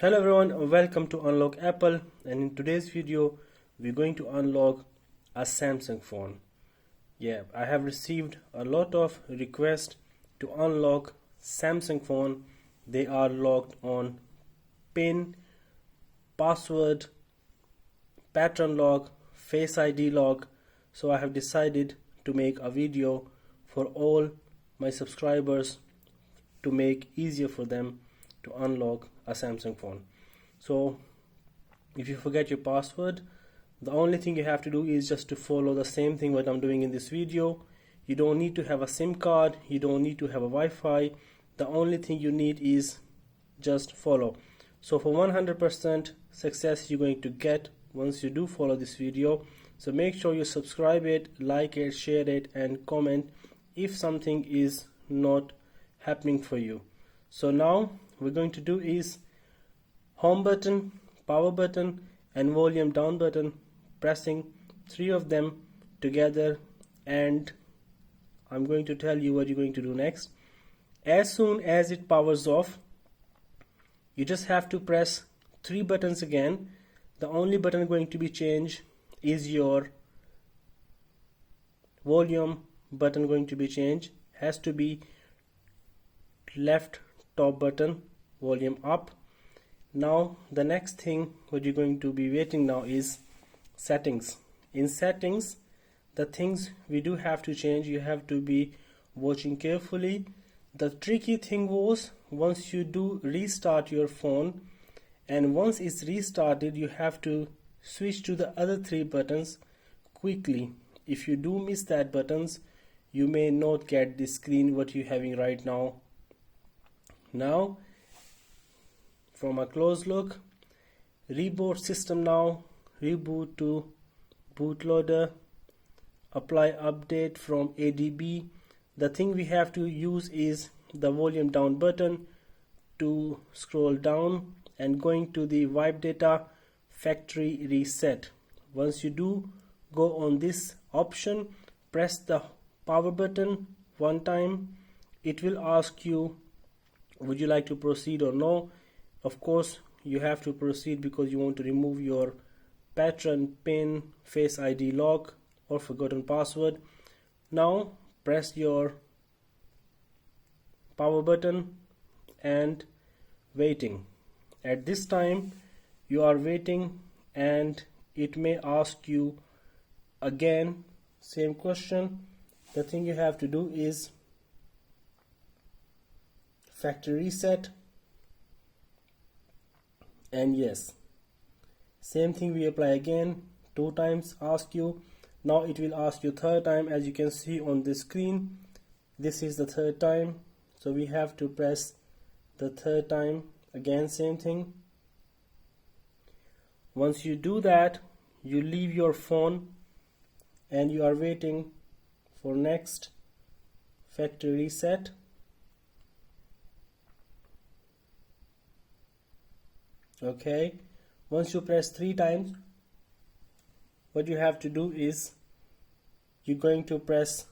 Hello everyone, welcome to Unlock Apple, and in today's video we're going to unlock a Samsung phone. I have received a lot of requests to unlock Samsung phone. They are locked on PIN, password, pattern lock, Face ID lock. So I have decided to make a video for all my subscribers to make easier for them to unlock a Samsung phone. So if you forget your password, the only thing you have to do is just to follow the same thing what I'm doing in this video. You don't need to have a SIM card, you don't need to have a Wi-Fi. The only thing you need is just follow. So for 100% success you're going to get once you do follow this video. So make sure you subscribe it, like it, share it, and comment if something is not happening for you. So now we're going to do is home button, power button, and volume down button, pressing three of them together, and I'm going to tell you what you're going to do next. As soon as it powers off, you just have to press three buttons again. The only button going to be changed is your volume button going to be changed. Has to be left top button, volume up. Now the next thing what you're going to be waiting now is settings. In settings, the things we do have to change, you have to be watching carefully. The tricky thing was, once you do restart your phone, and once it's restarted, you have to switch to the other three buttons quickly. If you do miss that buttons, you may not get the screen what you're having right now. Now from a close look, reboot system now, reboot to bootloader, apply update from ADB. The thing we have to use is the volume down button to scroll down and going to the wipe data factory reset. Once you do go on this option, press the power button one time. It will ask you would you like to proceed or no. Of course you have to proceed because you want to remove your pattern, PIN, Face ID lock, or forgotten password. Now press your power button and waiting. At this time you are waiting and it may ask you again same question. The thing you have to do is factory reset, and yes, same thing we apply again. Two times ask you. Now it will ask you third time. As you can see on the screen, this is the third time, so we have to press the third time again, same thing. Once you do that, you leave your phone and you are waiting for next factory reset. Okay, once you press three times, what you have to do is you're going to press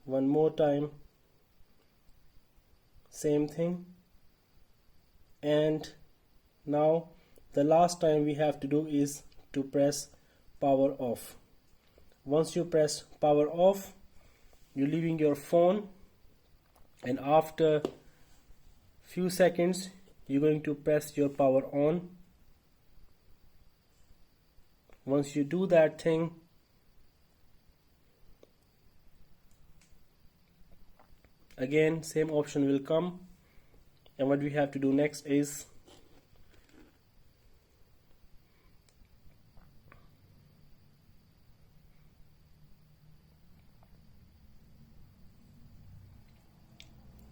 one more time, same thing, and now the last time we have to do is to press power off. Once you press power off, you're leaving your phone, and after few seconds you're going to press your power on. Once you do that thing, again same option will come, and what we have to do next is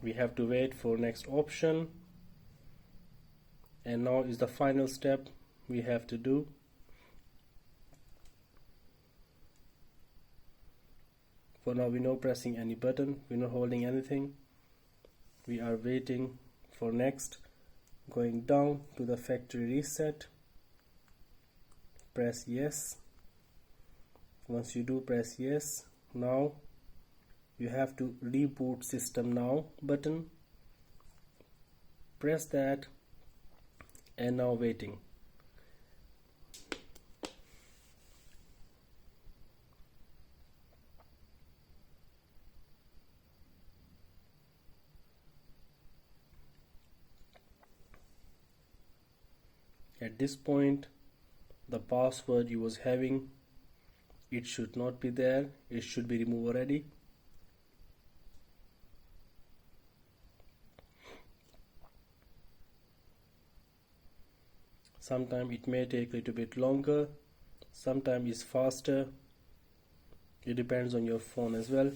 we have to wait for next option. And now is the final step we have to do. For now we're not pressing any button, we're not holding anything. We are waiting for next. Going down to the factory reset, press yes. Once you do press yes, now you have to reboot system now button. Press that and now waiting. At this point, the password you was having, it should not be there, it should be removed already. Sometimes it may take a little bit longer, sometimes it's faster. It depends on your phone as well.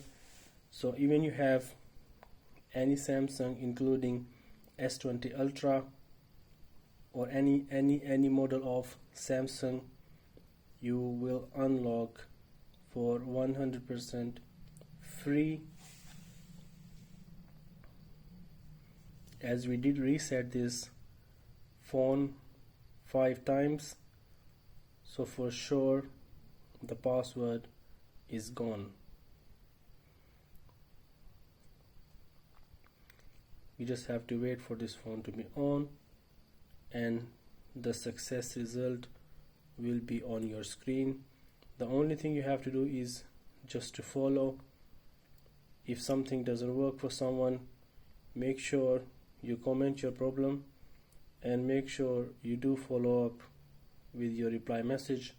So even you have any Samsung, including S20 Ultra or any model of Samsung, you will unlock for 100% free, as we did reset this phone 5 times, so for sure the password is gone. You just have to wait for this phone to be on, and the success result will be on your screen. The only thing you have to do is just to follow. If something doesn't work for someone, make sure you comment your problem and make sure you do follow up with your reply message.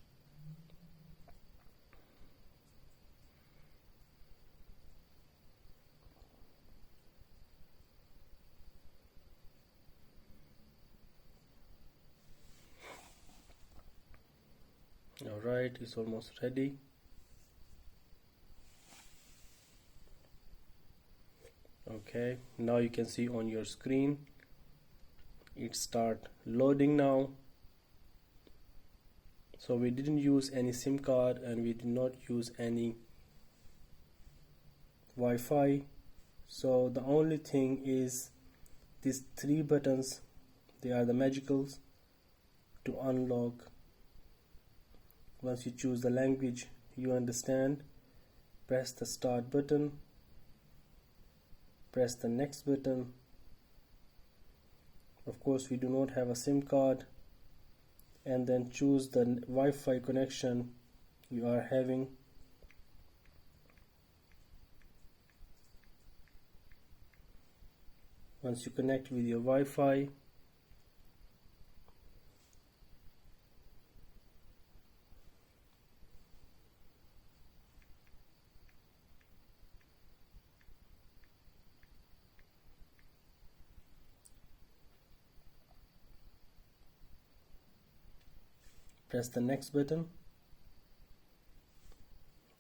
Alright, it's almost ready. Okay, now you can see on your screen it start loading now. So we didn't use any SIM card and we did not use any Wi-Fi. So the only thing is these 3 buttons, they are the magicals to unlock. Once you choose the language you understand, press the start button, press the next button. Of course we do not have a SIM card, and then choose the Wi-Fi connection you are having. Once you connect with your Wi-Fi, press the next button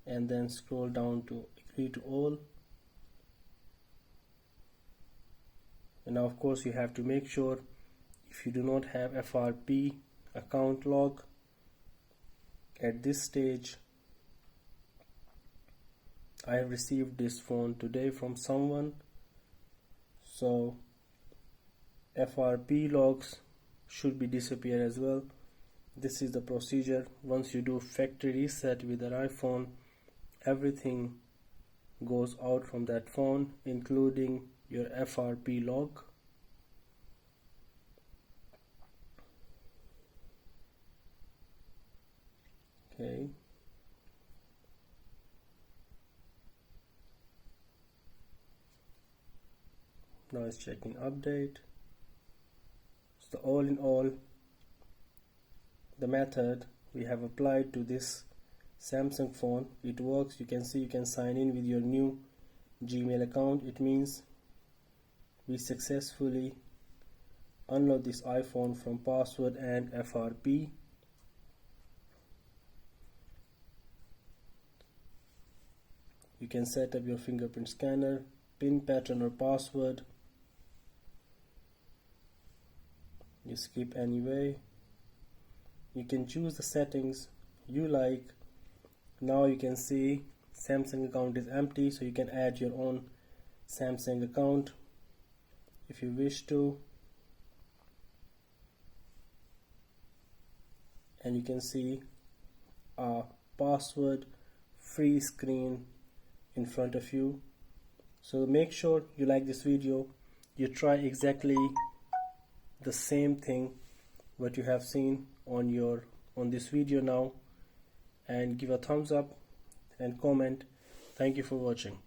and then scroll down to agree to all. And now of course you have to make sure, if you do not have FRP account log at this stage. I have received this phone today from someone, so FRP logs should be disappear as well. This is the procedure. Once you do factory reset with an iPhone, everything goes out from that phone, including your FRP log. Okay. Now it's checking update. So all in all, the method we have applied to this Samsung phone, it works. You can see you can sign in with your new Gmail account. It means we successfully unlock this iPhone from password and FRP. You can set up your fingerprint scanner, PIN pattern or password. You skip anyway. You can choose the settings you like. Now you can see Samsung account is empty, so you can add your own Samsung account if you wish to. And you can see a password free screen in front of you. So make sure you like this video, you try exactly the same thing what you have seen on this video now, and give a thumbs up and comment. Thank you for watching.